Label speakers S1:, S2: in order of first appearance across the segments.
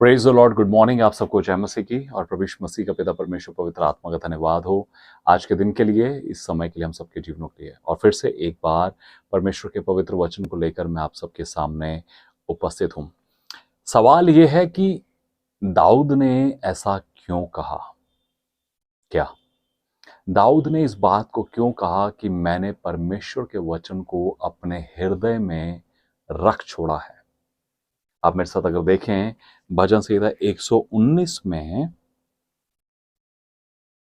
S1: Praise the Lord. Good morning आप सबको जय मसीह की और प्रभु यीशु मसीह का पिता परमेश्वर पवित्र आत्मा का धन्यवाद हो आज के दिन के लिए, इस समय के लिए, हम सबके जीवनों के लिए। और फिर से एक बार परमेश्वर के पवित्र वचन को लेकर मैं आप सबके सामने उपस्थित हूँ। सवाल ये है कि दाऊद ने ऐसा क्यों कहा? क्या दाऊद ने इस बात को क्यों कहा कि मैंने परमेश्वर के वचन को अपने हृदय में रख छोड़ा है? आप मेरे साथ अगर देखें भजन संहिता 119 में,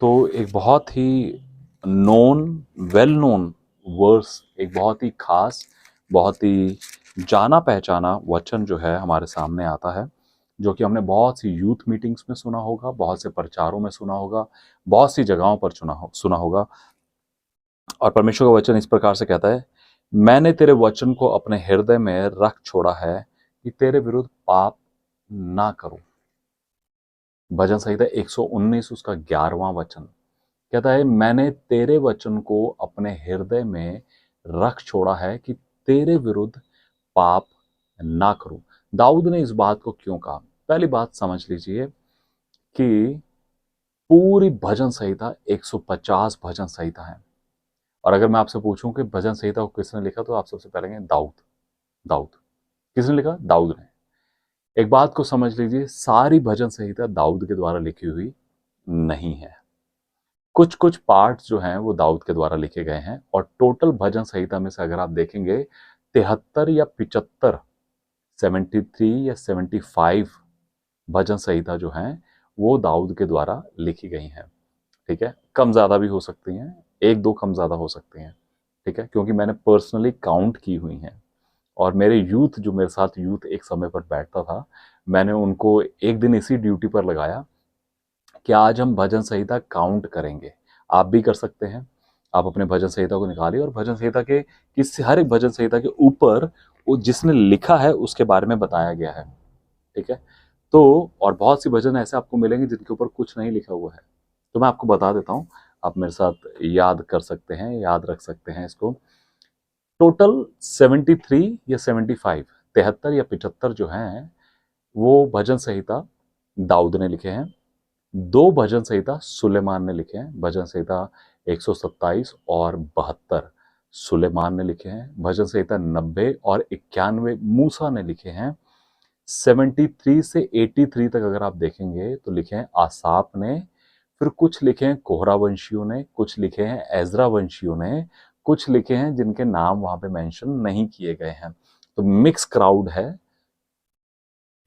S1: तो एक बहुत ही वेल नोन वर्स, एक बहुत ही खास, बहुत ही जाना पहचाना वचन जो है हमारे सामने आता है, जो कि हमने बहुत सी यूथ मीटिंग्स में सुना होगा, बहुत से प्रचारों में सुना होगा, बहुत सी जगहों पर सुना होगा। और परमेश्वर का वचन इस प्रकार से कहता है, मैंने तेरे वचन को अपने हृदय में रख छोड़ा है कि तेरे विरुद्ध पाप ना करूं। भजन संहिता 119 उसका 11वां वचन कहता है, मैंने तेरे वचन को अपने हृदय में रख छोड़ा है कि तेरे विरुद्ध पाप ना करूं। दाऊद ने इस बात को क्यों कहा? पहली बात समझ लीजिए कि पूरी भजन संहिता 150 भजन संहिता है। और अगर मैं आपसे पूछूं कि भजन संहिता को किसने लिखा, तो आप सबसे पहले कहेंगे दाऊद। दाऊद किसने लिखा? दाऊद ने। एक बात को समझ लीजिए, सारी भजन संहिता दाऊद के द्वारा लिखी हुई नहीं है। कुछ कुछ पार्ट जो हैं वो दाऊद के द्वारा लिखे गए हैं। और टोटल भजन संहिता में से अगर आप देखेंगे 73 या 75, 73 या 75 भजन संहिता जो हैं वो दाऊद के द्वारा लिखी गई हैं। ठीक है, कम ज्यादा भी हो सकती हैं, एक दो कम ज्यादा हो सकती हैं। ठीक है, क्योंकि मैंने पर्सनली काउंट की हुई हैं। और मेरे यूथ जो मेरे साथ यूथ एक समय पर बैठता था, मैंने उनको एक दिन इसी ड्यूटी पर लगाया कि आज हम भजन संहिता काउंट करेंगे। आप भी कर सकते हैं। आप अपने भजन संहिता को निकालिए और भजन संहिता के हर एक भजन संहिता के ऊपर वो जिसने लिखा है उसके बारे में बताया गया है। ठीक है, तो और बहुत सी भजन ऐसे आपको मिलेंगे जिनके ऊपर कुछ नहीं लिखा हुआ है। तो मैं आपको बता देता हूँ, आप मेरे साथ याद कर सकते हैं, याद रख सकते हैं इसको। टोटल 73 या 75, 73 या 75 जो हैं वो भजन संहिता दाऊद ने लिखे हैं। 2 भजन संहिता सुलेमान ने लिखे हैं। भजन संहिता 127 और 72 सुलेमान ने लिखे हैं। भजन संहिता 90 और 91 मूसा ने लिखे हैं। 73 से 83 तक अगर आप देखेंगे तो लिखे हैं आसाप ने, फिर कुछ लिखे हैं कोहरा वंशियों ने, कुछ लिखे हैं एजरा वंशियों ने, कुछ लिखे हैं जिनके नाम वहां पे मेंशन नहीं किए गए हैं। तो मिक्स क्राउड है।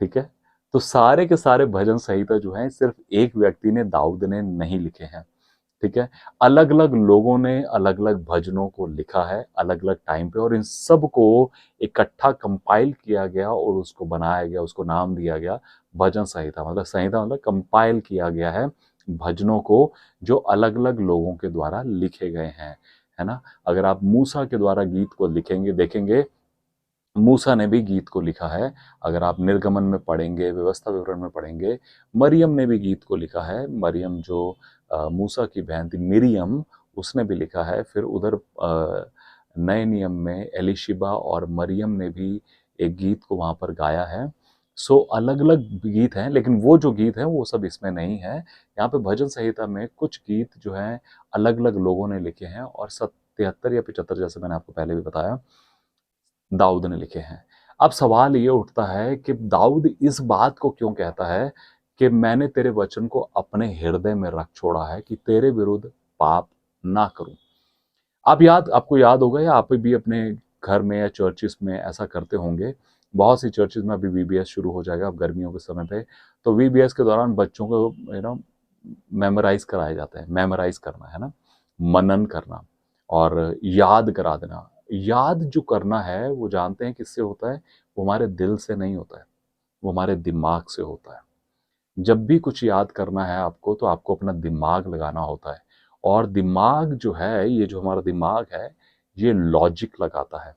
S1: ठीक है, तो सारे के सारे भजन संहिता जो है सिर्फ एक व्यक्ति ने, दाऊद ने नहीं लिखे हैं। ठीक है, अलग अलग लोगों ने अलग अलग भजनों को लिखा है अलग अलग टाइम पे, और इन सब को इकट्ठा कंपाइल किया गया और उसको बनाया गया, उसको नाम दिया गया भजन संहिता। मतलब संहिता मतलब कंपाइल किया गया है भजनों को जो अलग अलग लोगों के द्वारा लिखे गए हैं, है ना। अगर आप मूसा के द्वारा गीत को लिखेंगे, देखेंगे मूसा ने भी गीत को लिखा है। अगर आप निर्गमन में पढ़ेंगे, व्यवस्था विवरण में पढ़ेंगे, मरियम ने भी गीत को लिखा है। मरियम जो मूसा की बहन थी मिरियम, उसने भी लिखा है। फिर उधर नए नियम में एलिशिबा और मरियम ने भी एक गीत को वहाँ पर गाया है। सो अलग अलग गीत हैं, लेकिन वो जो गीत हैं वो सब इसमें नहीं है। यहाँ पे भजन संहिता में कुछ गीत जो हैं अलग अलग लोगों ने लिखे हैं, और 73 या 75 जैसे मैंने आपको पहले भी बताया दाऊद ने लिखे हैं। अब सवाल ये उठता है कि दाऊद इस बात को क्यों कहता है कि मैंने तेरे वचन को अपने हृदय में रख छोड़ा है कि तेरे विरुद्ध पाप ना करूं। आपको याद होगा या आप भी अपने घर में या चर्चिस में ऐसा करते होंगे। बहुत सी चर्चिस में अभी वीबीएस शुरू हो जाएगा अब गर्मियों के समय पे। तो वीबीएस के दौरान बच्चों को मेमोराइज कराया जाता है। मेमोराइज करना है ना, मनन करना और याद करा देना। याद जो करना है वो जानते हैं किससे होता है? वो हमारे दिल से नहीं होता है, वो हमारे दिमाग से होता है। जब भी कुछ याद करना है आपको तो आपको अपना दिमाग लगाना होता है। और दिमाग जो है, ये जो हमारा दिमाग है, ये लॉजिक लगाता है।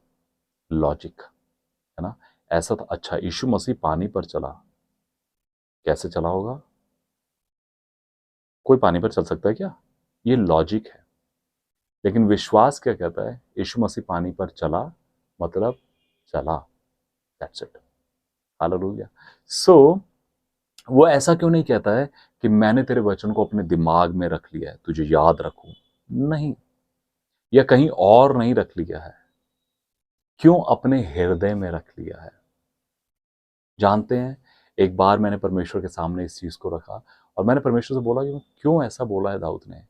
S1: लॉजिक, है ना। ऐसा था। अच्छा, यीशु मसीह पानी पर चला, कैसे चला होगा? कोई पानी पर चल सकता है क्या? ये लॉजिक है। लेकिन विश्वास क्या कहता है? यीशु मसीह पानी पर चला मतलब चला। That's it. हालेलुया। सो वो ऐसा क्यों नहीं कहता है कि मैंने तेरे वचन को अपने दिमाग में रख लिया है, तुझे याद रखूं? नहीं। या कहीं और नहीं रख लिया है। क्यों अपने हृदय में रख लिया है? जानते हैं, एक बार मैंने परमेश्वर के सामने इस चीज को रखा और मैंने परमेश्वर से बोला कि मैं क्यों ऐसा बोला है दाऊद ने।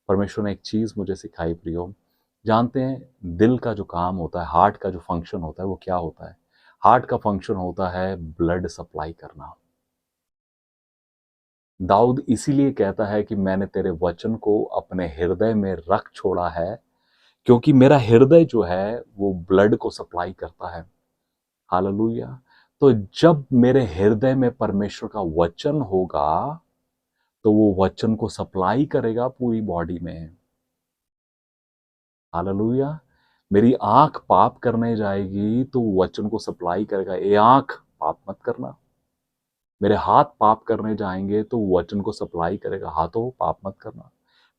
S1: परमेश्वर ने एक चीज मुझे सिखाई प्रियो। जानते हैं, दिल का जो काम होता है, हार्ट का जो फंक्शन होता है, वो क्या होता है? हार्ट का फंक्शन होता है ब्लड सप्लाई करना। दाऊद इसीलिए कहता है कि मैंने तेरे वचन को अपने हृदय में रख छोड़ा है, क्योंकि मेरा हृदय जो है वो ब्लड को सप्लाई करता है। हालेलुया। तो जब मेरे हृदय में परमेश्वर का वचन होगा तो वो वचन को सप्लाई करेगा पूरी बॉडी में। हालेलुया। मेरी आंख पाप करने जाएगी तो वचन को सप्लाई करेगा, ए आंख पाप मत करना। मेरे हाथ पाप करने जाएंगे तो वचन को सप्लाई करेगा, हाथों पाप मत करना।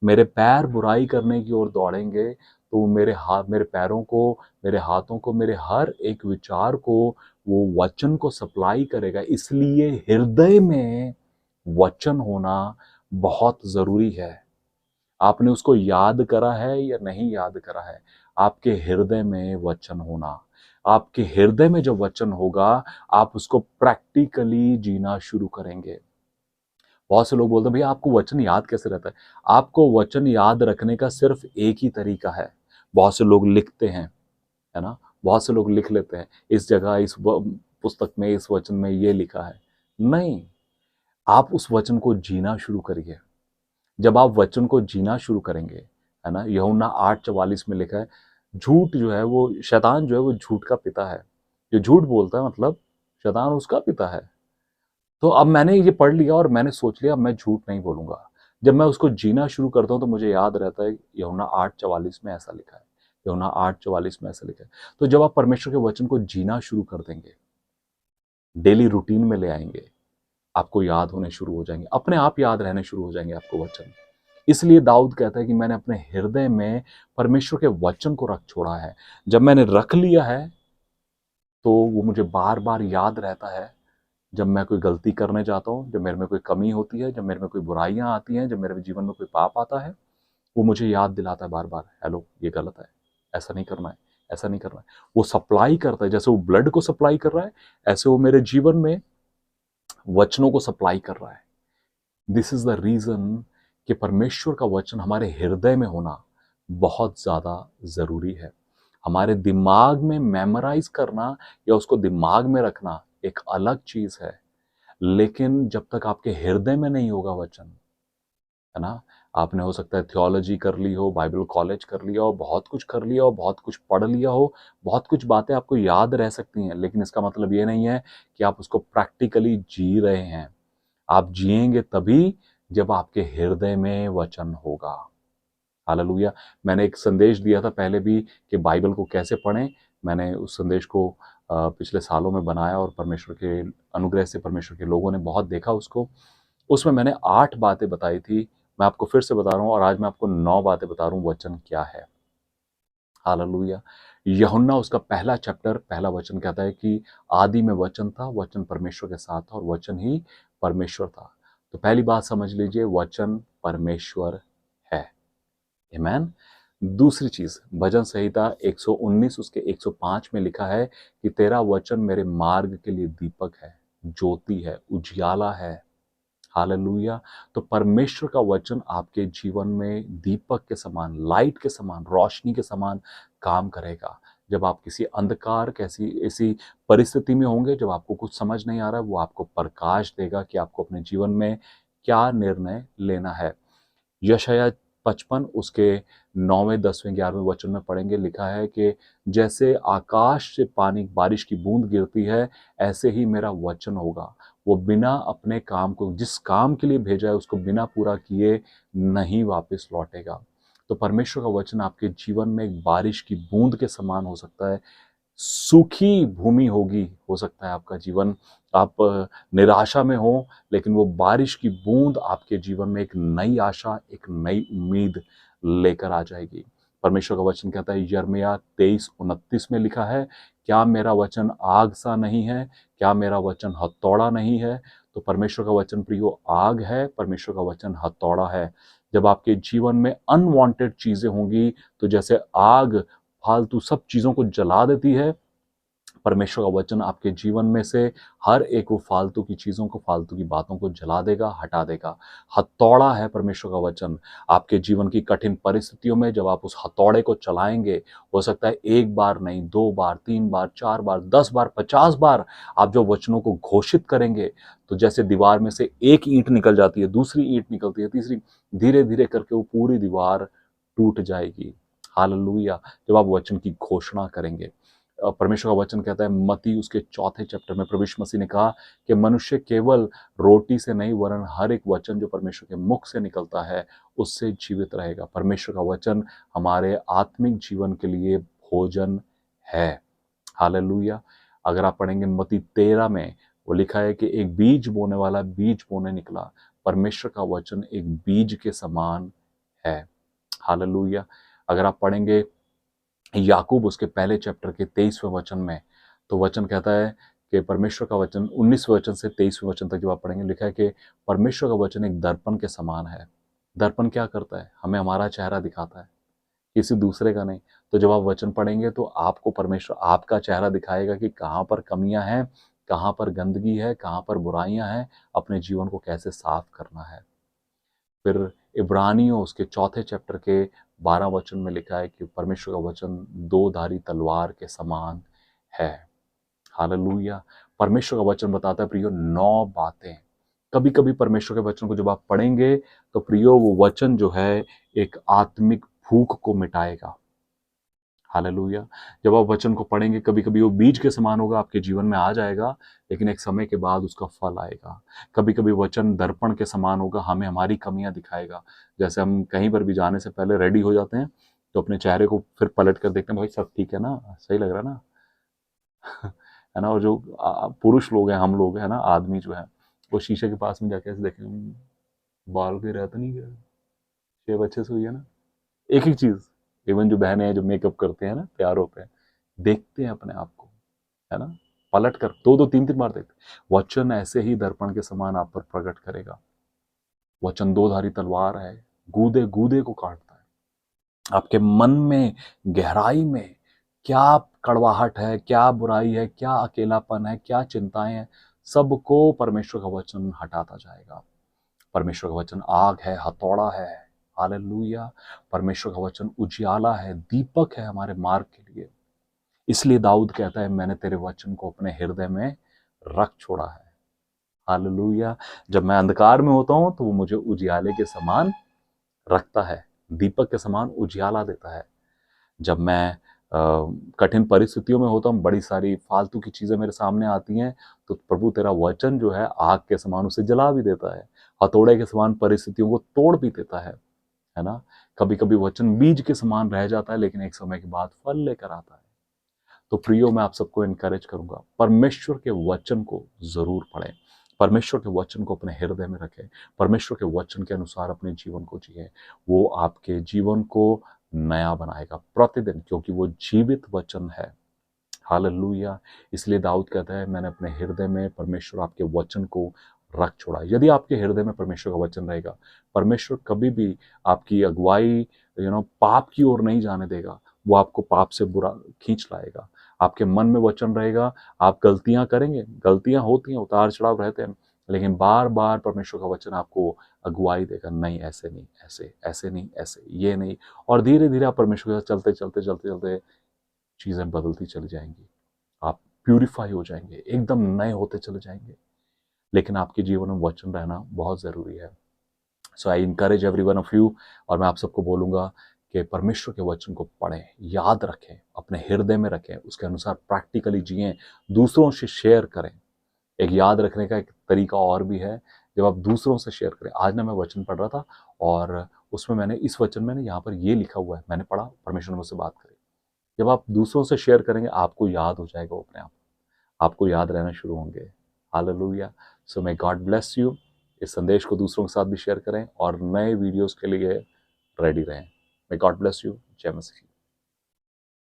S1: मेरे पैर बुराई करने की ओर दौड़ेंगे तो मेरे हाथ, मेरे पैरों को, मेरे हाथों को, मेरे हर एक विचार को वो वचन को सप्लाई करेगा। इसलिए हृदय में वचन होना बहुत जरूरी है। आपने उसको याद करा है या नहीं याद करा है, आपके हृदय में वचन होना। आपके हृदय में जब वचन होगा, आप उसको प्रैक्टिकली जीना शुरू करेंगे। बहुत से लोग बोलते हैं भैया आपको वचन याद कैसे रहता है? आपको वचन याद रखने का सिर्फ एक ही तरीका है। बहुत से लोग लिखते हैं, है ना। बहुत से लोग लिख लेते हैं, इस जगह पुस्तक में इस वचन में ये लिखा है। नहीं, आप उस वचन को जीना शुरू करिए। जब आप वचन को जीना शुरू करेंगे, है ना, यूहन्ना 8:44 में लिखा है, झूठ जो है वो, शैतान जो है वो झूठ का पिता है। जो झूठ बोलता है मतलब शैतान उसका पिता है। तो अब मैंने ये पढ़ लिया और मैंने सोच लिया मैं झूठ नहीं बोलूंगा। जब मैं उसको जीना शुरू करता हूँ तो मुझे याद रहता है यूहन्ना 8:44 में ऐसा लिखा है। यूहन्ना 8:44 में ऐसा लिखा है। तो जब आप परमेश्वर के वचन को जीना शुरू कर देंगे, डेली रूटीन में ले आएंगे, आपको याद होने शुरू हो जाएंगे, अपने आप याद रहने शुरू हो जाएंगे आपको वचन। इसलिए दाऊद कहता है कि मैंने अपने हृदय में परमेश्वर के वचन को रख छोड़ा है। जब मैंने रख लिया है तो वो मुझे बार बार याद रहता है। जब मैं कोई गलती करने जाता हूँ, जब मेरे में कोई कमी होती है, जब मेरे में कोई बुराइयां आती हैं, जब मेरे जीवन में कोई पाप आता है, वो मुझे याद दिलाता है बार बार, हेलो ये गलत है, ऐसा नहीं करना है, ऐसा नहीं करना है। वो सप्लाई करता है, जैसे वो ब्लड को सप्लाई कर रहा है, ऐसे वो मेरे जीवन में वचनों को सप्लाई कर रहा है। दिस इज द रीजन कि परमेश्वर का वचन हमारे हृदय में होना बहुत ज्यादा जरूरी है। हमारे दिमाग में मेमोराइज करना या उसको दिमाग में रखना एक अलग चीज है, लेकिन जब तक आपके हृदय में नहीं होगा वचन, है ना। आपने हो सकता है थियोलॉजी कर ली हो, बाइबल कॉलेज कर लिया हो, बहुत कुछ कर लिया हो, बहुत कुछ पढ़ लिया हो, बहुत कुछ बातें आपको याद रह सकती हैं, लेकिन इसका मतलब ये नहीं है कि आप उसको प्रैक्टिकली जी रहे हैं। आप जिएंगे तभी जब आपके हृदय में वचन होगा। हालेलुया। मैंने एक संदेश दिया था पहले भी कि बाइबल को कैसे पढ़ें। मैंने उस संदेश को पिछले सालों में बनाया और परमेश्वर के अनुग्रह से परमेश्वर के लोगों ने बहुत देखा उसको। उसमें मैंने 8 बातें बताई थी। मैं आपको फिर से बता रहा हूँ और आज मैं आपको 9 बातें बता रहा हूँ वचन क्या है। हालेलुया। यूहन्ना उसका पहला चैप्टर पहला वचन कहता है कि आदि में वचन था, वचन परमेश्वर के साथ था और वचन ही परमेश्वर था। तो पहली बात समझ लीजिए, वचन परमेश्वर है। आमेन। दूसरी चीज, भजन संहिता 119 उसके 105 में लिखा है कि तेरा वचन मेरे मार्ग के लिए दीपक है, ज्योति है, उजियाला है। हालेलुया। तो परमेश्वर का वचन आपके जीवन में दीपक के समान, लाइट के समान, रोशनी के समान काम करेगा। जब आप किसी अंधकार, कैसी ऐसी परिस्थिति में होंगे, जब आपको कुछ समझ नहीं आ रहा है, वो आपको प्रकाश देगा कि आपको अपने जीवन में क्या निर्णय लेना है। यशायाह 55 उसके 9वें 10वें 11वें वचन में पढ़ेंगे, लिखा है कि जैसे आकाश से पानी बारिश की बूंद गिरती है, ऐसे ही मेरा वचन होगा। वो बिना अपने काम को, जिस काम के लिए भेजा है उसको बिना पूरा किए नहीं वापस लौटेगा। तो परमेश्वर का वचन आपके जीवन में एक बारिश की बूंद के समान हो सकता है। सूखी भूमि होगी, हो सकता है आपका जीवन, आप निराशा में हो, लेकिन वो बारिश की बूंद आपके जीवन में एक नई आशा, एक नई उम्मीद लेकर आ जाएगी। परमेश्वर का वचन कहता है, यिर्मयाह 23:29 में लिखा है, क्या मेरा वचन आग सा नहीं है, क्या मेरा वचन हथौड़ा नहीं है। तो परमेश्वर का वचन प्रियो आग है, परमेश्वर का वचन हथौड़ा है। जब आपके जीवन में अनवांटेड चीजें होंगी, तो जैसे आग फालतू सब चीजों को जला देती है, परमेश्वर का वचन आपके जीवन में से हर एक वो फालतू की चीजों को, फालतू की बातों को जला देगा, हटा देगा। हथौड़ा है परमेश्वर का वचन। आपके जीवन की कठिन परिस्थितियों में जब आप उस हथौड़े को चलाएंगे, हो सकता है एक बार नहीं, 2 बार, 3 बार, 4 बार, 10 बार, 50 बार आप जो वचनों को घोषित करेंगे, तो जैसे दीवार में से एक ईंट निकल जाती है, दूसरी ईंट निकलती है, तीसरी, धीरे धीरे करके वो पूरी दीवार टूट जाएगी। हालेलुया। जब आप वचन की घोषणा करेंगे, परमेश्वर का वचन कहता है, मत्ती उसके 4 चैप्टर में प्रभु यीशु मसीह ने कहा कि मनुष्य केवल रोटी से नहीं, वरन हर एक वचन जो परमेश्वर के मुख से निकलता है उससे जीवित रहेगा। परमेश्वर का वचन हमारे आत्मिक जीवन के लिए भोजन है। हालेलुया। अगर आप पढ़ेंगे मत्ती 13 में, वो लिखा है कि एक बीज बोने वाला बीज बोने निकला। परमेश्वर का वचन एक बीज के समान है। हालेलुया। अगर आप पढ़ेंगे याकूब उसके पहले चैप्टर के 23वें वचन में, तो वचन कहता है कि परमेश्वर का वचन 19वें वचन से 23वें वचन तक जब आप पढ़ेंगे, लिखा है कि परमेश्वर का वचन एक दर्पण के समान है। दर्पण क्या करता है? हमें हमारा चेहरा दिखाता है, किसी दूसरे का नहीं। तो जब आप वचन पढ़ेंगे तो आपको परमेश्वर आपका चेहरा दिखाएगा कि कहाँ पर कमियां हैं, कहाँ पर गंदगी है, कहाँ पर बुराइयां हैं, अपने जीवन को कैसे साफ करना है। फिर इब्रानियों उसके 4 चैप्टर के 12 वचन में लिखा है कि परमेश्वर का वचन 2 धारी तलवार के समान है। हालेलुया। परमेश्वर का वचन बताता है प्रियो 9 बातें। कभी कभी परमेश्वर के वचन को जब आप पढ़ेंगे, तो प्रियो वो वचन जो है एक आत्मिक भूख को मिटाएगा। हालेलुया। जब आप वचन को पढ़ेंगे, कभी कभी वो बीज के समान होगा, आपके जीवन में आ जाएगा, लेकिन एक समय के बाद उसका फल आएगा। कभी कभी वचन दर्पण के समान होगा, हमें हमारी कमियां दिखाएगा। जैसे हम कहीं पर भी जाने से पहले रेडी हो जाते हैं, तो अपने चेहरे को फिर पलट कर देखते हैं, भाई सब ठीक है ना, सही लग रहा है ना। है ना। और जो पुरुष लोग हैं, हम लोग है ना, आदमी जो है, वो शीशे के पास में जाके ऐसे देखें, बाल के रहता नहीं क्या, शेव अच्छे से हुई है ना। एक एक चीज, इवन जो बहनें हैं जो मेकअप करते हैं ना, तैयार होते हैं, देखते हैं अपने आप को, है ना, पलट कर 2-2 3-3 बार देखते हैं। वचन ऐसे ही दर्पण के समान आप पर प्रकट करेगा। वचन 2 धारी तलवार है, गूदे गूदे को काटता है। आपके मन में, गहराई में क्या कड़वाहट है, क्या बुराई है, क्या अकेलापन है, क्या चिंताएं हैं, सबको परमेश्वर का वचन हटाता जाएगा। परमेश्वर का वचन आग है, हथौड़ा है। हालेलुया। परमेश्वर का वचन उजियाला है, दीपक है हमारे मार्ग के लिए। इसलिए दाऊद कहता है, मैंने तेरे वचन को अपने हृदय में रख छोड़ा है। हालेलुया। जब मैं अंधकार में होता हूं, तो वो मुझे उजियाले के समान रखता है, दीपक के समान उजियाला देता है। जब मैं कठिन परिस्थितियों में होता हूँ, बड़ी सारी फालतू की चीजें मेरे सामने आती हैं, तो प्रभु तेरा वचन जो है आग के समान उसे जला भी देता है, हथौड़े के समान परिस्थितियों को तोड़ भी देता है ना। कभी कभी वचन बीज के समान रह जाता है, लेकिन एक समय के बाद फल लेकर आता है। तो प्रियो, मैं आप सबको इनकरेज करूंगा, परमेश्वर के वचन को जरूर पढ़ें, परमेश्वर के वचन को अपने हृदय में रखें, परमेश्वर के वचन के अनुसार अपने जीवन को जिए। वो आपके जीवन को नया बनाएगा प्रतिदिन, क्योंकि वो जीवित वचन है। हालेलुया। इसलिए दाऊद कहता है, मैंने अपने हृदय में परमेश्वर आपके वचन को रख छोड़ा। यदि आपके हृदय में परमेश्वर का वचन रहेगा, परमेश्वर कभी भी आपकी अगुवाई पाप की ओर नहीं जाने देगा। वो आपको पाप से बुरा खींच लाएगा। आपके मन में वचन रहेगा, आप गलतियां करेंगे, गलतियां होती हैं, उतार चढ़ाव रहते हैं, लेकिन बार बार परमेश्वर का वचन आपको अगुवाई देगा, नहीं ऐसे नहीं, ऐसे, ऐसे नहीं, ऐसे, ये नहीं। और धीरे धीरे आप परमेश्वर के साथ चलते चलते चलते चलते चीजें बदलती चली जाएंगी। आप प्यूरिफाई हो जाएंगे, एकदम नए होते चले जाएंगे। लेकिन आपके जीवन में वचन रहना बहुत जरूरी है। So I encourage every one of you, और मैं आप सबको बोलूंगा कि परमेश्वर के वचन को पढ़ें, याद रखें, अपने हृदय में रखें, उसके अनुसार प्रैक्टिकली जिएं, दूसरों से शेयर करें। एक याद रखने का एक तरीका और भी है, जब आप दूसरों से शेयर करें। आज ना मैं वचन पढ़ रहा था और उसमें मैंने इस वचन में यहाँ पर ये लिखा हुआ है, मैंने पढ़ा, परमेश्वर ने मुझसे बात करी। जब आप दूसरों से शेयर करेंगे आपको याद हो जाएगा, वो अपने आप आपको याद रहना शुरू होंगे। Hallelujah. So may God bless you. इस संदेश को दूसरों के साथ भी शेयर करें और नए वीडियोस के लिए रेडी रहें। May God bless you. जय मसीह।